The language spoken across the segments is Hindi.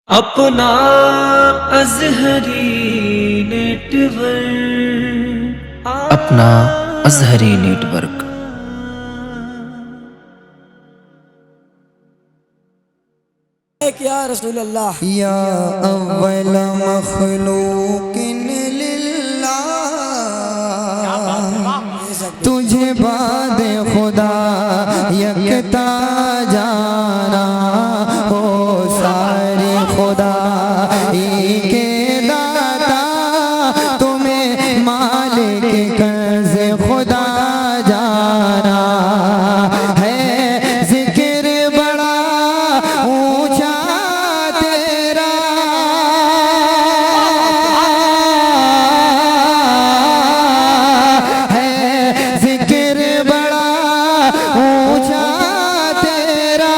अपना अज़हरी नेटवर्क, अपना अज़हरी नेटवर्क। या रसूल अल्लाह या अव्वल मखलूकिन लिल्लाह, तुझे बाद खुदा यकता जाना हो, सारे खुदा के दाता, तुम्हें मालिक कर्ज़ खुदा जाना है। जिक्र बड़ा ऊंचा तेरा, है जिक्र बड़ा ऊंचा तेरा,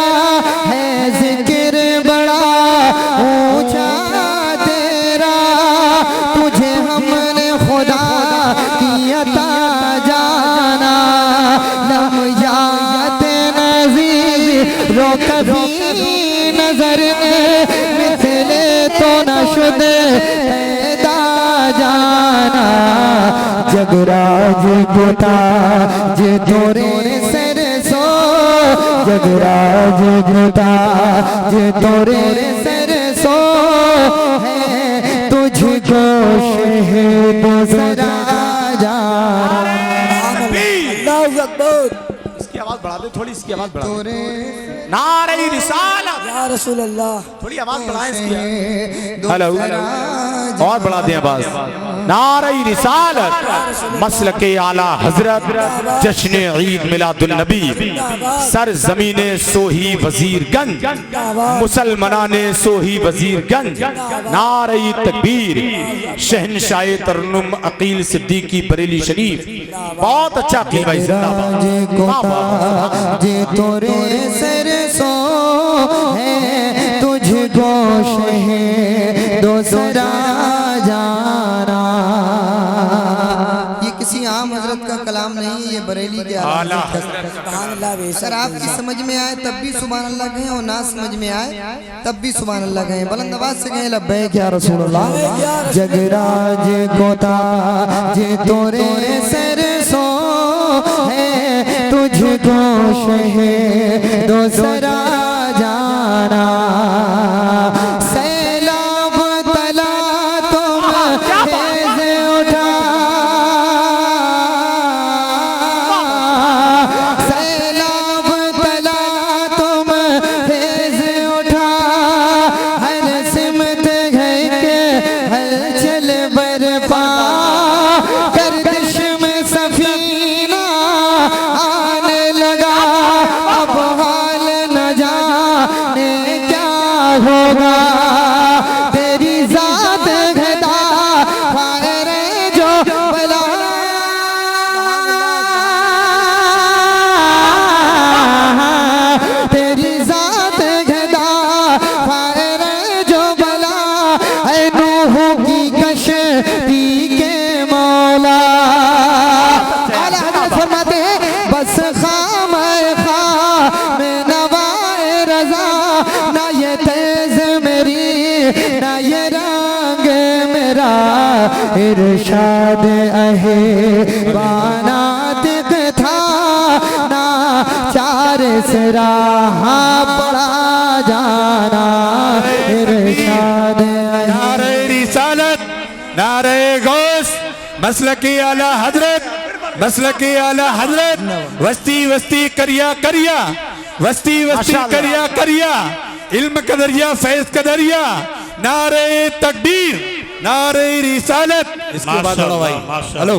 है जिक्र बड़ा ऊंचा तेरा, तुझे हमने खुदा की अता जाना। लम यात नज़ीर रो कभी नजर मिथले तो न शुद पैदा जाना। जगराज गोता जे तोरे सर सो, जगराज गोता जे तोरे सर सो, है तुझको शहीद सरा जाना। अल्लाहु अकबर। इसकी आवाज बढ़ा दे थोड़ी, इसकी आवाज बढ़ा दे। तोरे नारे रिसालत, या रसूल अल्लाह। थोड़ी आवाज बढ़ाएं इसकी। हेलो, और बढ़ा दें आवाज। नारे रिसालत, मसलके आला हजरत, जश्न ईद मिलादुल नबी, सर जमीने सोही वजीरगंज, मुसलमानाने सोही वजीरगंज। नारे तकबीर, शहनशाह तरन्नुम अकील सिद्दीकी बरेली शरीफ। बहुत अच्छा की भाई, जिंदाबाद। जे तोरे सर सो, है तुझको शहीद सरा जाना। ये किसी आम हजरत का कलाम नहीं, ये बरेली के आला हजरत। सुभान अल्लाह बेशक। अगर आपकी समझ में आए तब भी सुभान अल्लाह कहें, और ना समझ में आए तब भी सुभान अल्लाह कहें। बुलंद आवाज से कहें लब्बैक या रसूल अल्लाह। जगराज गोता जे तोरे सर सो, है तुझको शहीद सरा जाना। सैलाब तला तुम तेज उठा, सैलाब तला तुम तेज उठा, हर सिमत गए के हलचल बरपा, गर्दिश में सफीना आने लगा, अब हाल न जाने क्या होगा। तेरी जात घटा फायरे जो बला, तेरी जात घटा फायरे जो बला, है नूह की कश्ती के मौला। आला हज़रत फरमाते हैं, बस खाम खा में नवाए रजा, ना ये तेज मेरी ना ये रंग मेरा, इरशाद अहे बाना दिख था, ना चार से राह पड़ा जाना। इरशाद नारे रिसालत, नारे गौस, मसलके आला हजरत, मसलके आला हजरत। वस्ती वस्ती करिया करिया, वस्ती वस्ती करिया करिया, इल्म कदरिया फैज कदरिया। नारे तकबीर, नारे रिसालत। इसके बाद बढ़ो भाई। हेलो,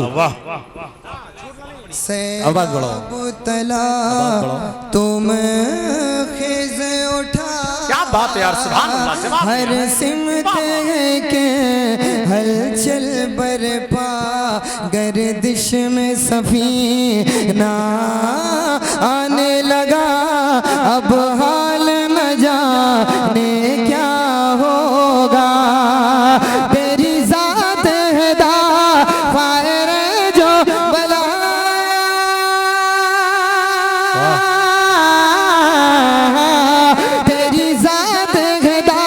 आवाज बढ़ाओ। तला तुम खिज उठा, क्या बात है यार, सुभान अल्लाह, जवाब हर सिमत के हलचल बरपा, गर्दिश में सफीना आने लगा, अब हाल न जाने क्या होगा। तेरी जात है दा फायर जो बला, तेरी जात है दा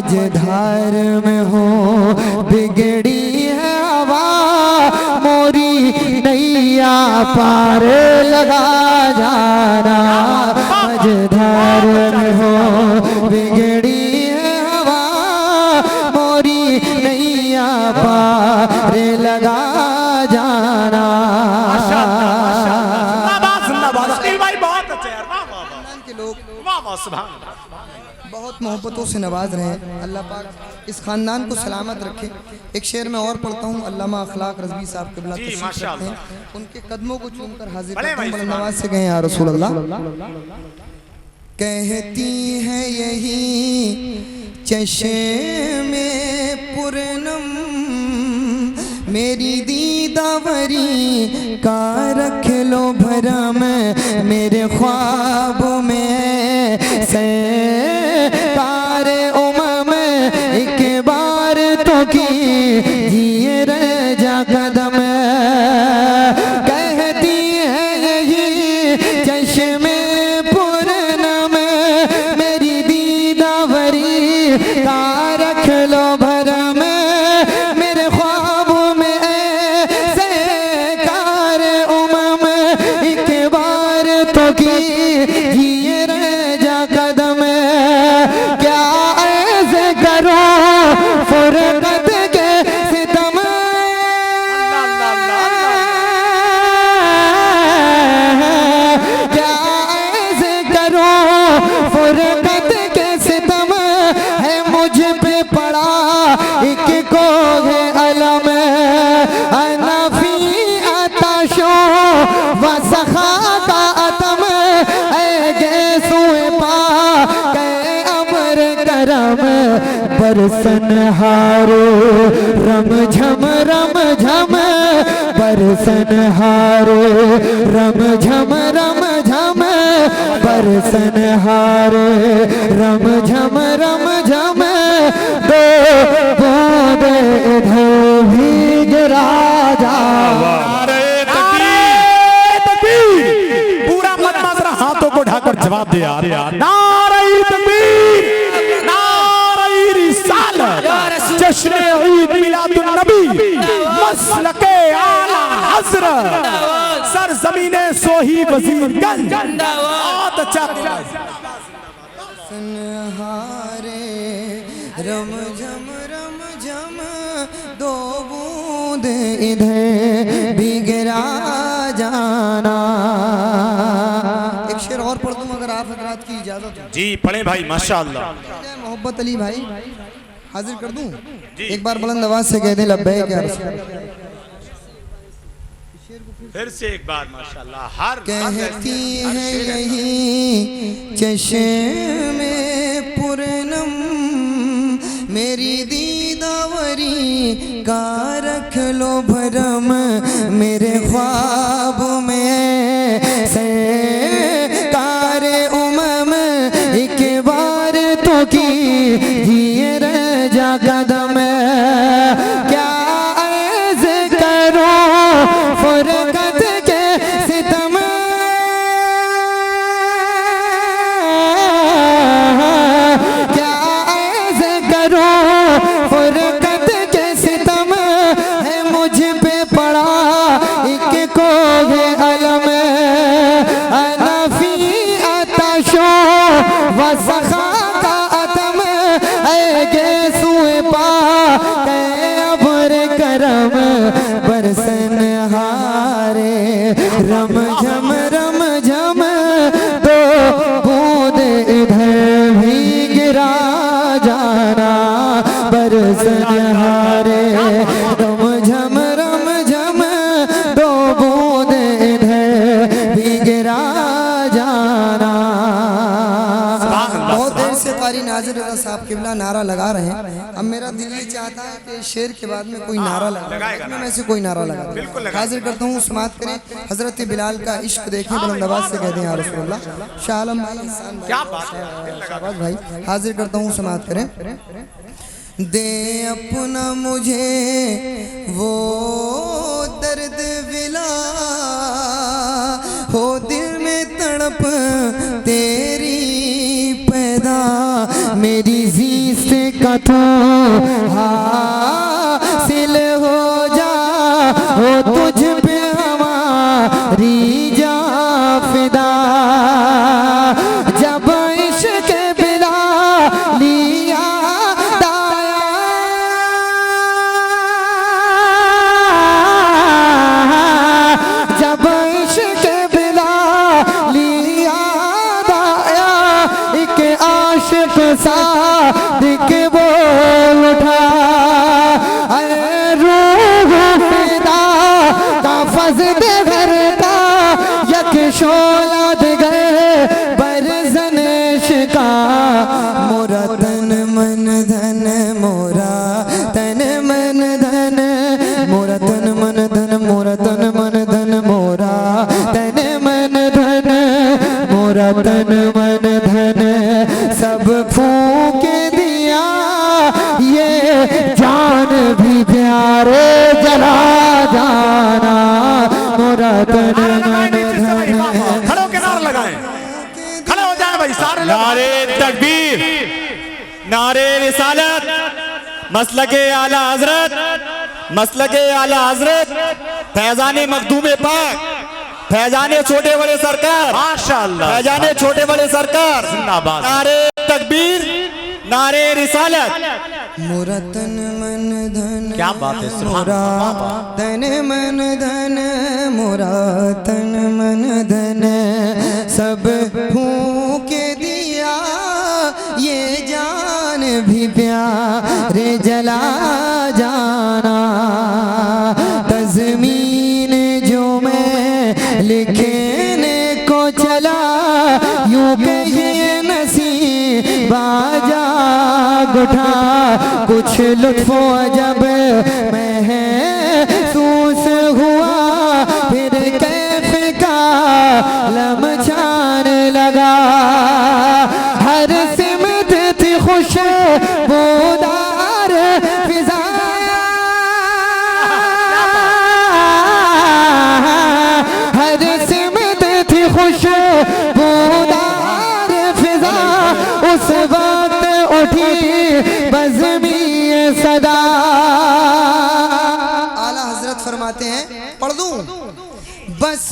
मझधार में हो बिगड़ी है हवा मोरी नैया पार लगा जाना मझधार में हो बिगड़ी है हवा मोरी नैया पार लगा जाना के लोग बहुत मोहब्बतों से नवाज रहे हैं। अल्लाह पाक इस खानदान को सलामत रखे। एक शेर में और पढ़ता हूँ, अल्लामा अखलाक रज़वी साहब क़िबला तशरीफ़ रखते हैं, उनके कदमों को चूमकर हाजिर करता हूँ। बुलंद आवाज़ से कहें या रसूल अल्लाह। कहती है यही चश्मे पूरनम मेरी दीदावरी का रख लो भरम मेरे ख्वाब में सरकार उमम एक बार तो कीजिए रजा कदम कहती है यही चश्मे पूरनम मेरी दीदावरी का रख लो भरम मेरे ख्वाब में सरकार उमम एक बार तो कीजिए रजा कदम क्या ऐसे करो फुरकत के सितम क्या ऐसे करो फुरकत के सितम है मुझ पे पड़ा एक को है अलम अनफी आताशो व सखा का अतम है गैसुए पा के अमर करम बरसन हारो रम झम बरसन हारो रम झम बरसन हारो रम झम दो बूंद इधर भीग राजा पूरा मत जरा हाथों को ढाकर जवाब दे यार नारे तकबीर नारे रिसालत जश्न ईद मिलादुन नबी मसलके आला हज़रत सरज़मीने सोही वज़ीरगंज बहुत अच्छा हारे रम झम दो बूंद इधर बिगड़ा जाना। एक शेर और पढ़ दूं अगर आप हजरात की इजाजत हो। जी पढ़े भाई माशाअल्लाह। मोहब्बत अली भाई हाजिर कर दूं? एक बार बुलंद आवाज से कह दे लब्बैक या रसूल। फिर से एक बार माशाअल्लाह। हर कहती है यही चश्मे पूरनम मेरी दीदावरी का रख लो भरम मेरे ख्वाब में सरकार उमम एक बार तो कीजिए रजा कदम क्या ऐसे करो फुरकत के सितम क्या ऐसे करो फुरकत के सितम है मुझ पे पड़ा एक को है अलम अनफी आताशो व सखा का अतम है गैसुए पा के अबर करम बरसन हारे रम झम दो बूंद इधर भी गिरा जाना बरसन हारे रम झम दो बूंद इधर भी गिरा जाना। बहुत देर से कारी नाज़िर रज़ा साहब क़िबला नारा लगा रहे हैं। अब मेरा दिल ये चाहता है कि शेर के बाद में कोई नारा लगाएगा में से कोई नारा लगा हाजिर करता हूँ। समात करें हजरत बिलाल का इश्क देखें बुलंद आवाज़ से कहते हैं या रसूलल्लाह। शाह आलम क्या बात है भाई हाजिर करता हूँ। समात करें दे अपना मुझे वो दर्द विला हो दिल में तड़प तेरी पैदा मेरी ज़ीस्त का का तू हासिल हो जा, हो तुझ पे हमारी जान फिदा। जब इश्क बिला लिया दाया, जब इश्क बिला लिया दाया, एक आशिक सादिक बोल उठा, अरे रूह फिदा का फज़ल भरता, यक शोला गए बरज़न शिका। मोरा तन मन धन, मोरा तन मन धन, मोरा तन मन धन, मोरा तन मन धन, मोरा तन मन धन, मोरा तन मन धन सब फूंक दिया, ये जान भी प्यारे जला जाना। मोरा तन मन धन, खड़े होके नारा लगाएं, खड़े हो जाए भाई सारे लोग। नारे तकबीर, नारे रिसालत, मसलके आला हजरत, मसलके आला हजरत, फैजाने मखदूमे पाक, फैजाने छोटे बड़े सरकार, माशाअल्लाह, फैजाने छोटे बड़े सरकार, जिंदाबाद। नारे तकबीर, नारे रिसालत। मोरा तन मन धन, क्या बात है, सुभान मोरा अल्लाह। तन मन धन, मोरा तन मन धन सब फूंक दिया, ये जान भी प्यारे जला जाना। तज़मीन जो मैं लिखने को चला, यूं कहिए नसीब आजा उठा, कुछ लुत्फ़ो अजब महसूस हुआ, फिर कैफ का लमचान लगा। हर सिमत थी खुशबूदार फिज़ा, हर सिमत थी खुशबूदार फिज़ा, उस वक्त उठी बज़मी सदा। आला हजरत फरमाते हैं, पढ़ दूं, बस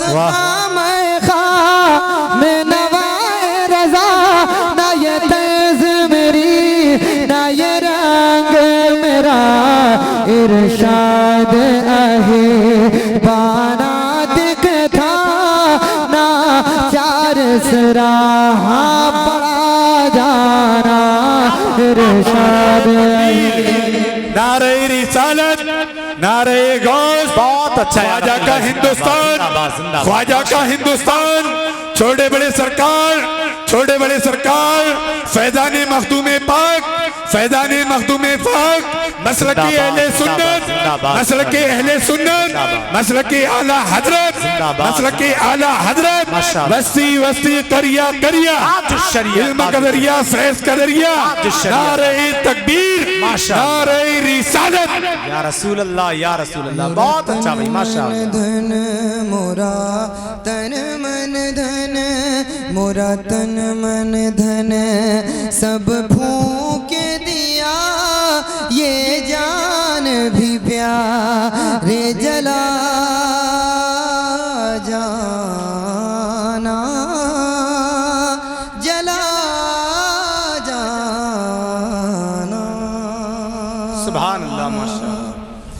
मैं खा में नवाए रजा, ना ये तैज़ मेरी ना ये रंग मेरा, इरशाद आहे बाना दिख था ना, चार सराहा पड़ा जाना, इरशाद नारे रिसालत, नारे गौस, बहुत अच्छा। ख्वाजा का हिंदुस्तान, ख्वाजा का हिंदुस्तान, छोटे बड़े सरकार, छोटे बड़े सरकार, फैजाने मखदूमे पाक, फैजाने मखदूमे पाक, मसलकी अहले सुन्नत, मसलकी अहले सुन्नत, मसलकी आला हजरत, मसलकी आला हजरत, वस्ती वस्ती करिया करिया, इल्म कदरिया फैज कदरिया, नारे तकबीर, नारे रिसालत। या रसूल अल्लाह, या रसूल अल्लाह, बहुत अच्छा भाई, माशाअल्लाह। धन मोरा तन मन धन, मोरा तन मन धन सब फूंक दिया, ये जान भी प्यारे जला जाना, जला जाना। सुभान अल्लाह, माशाअल्लाह।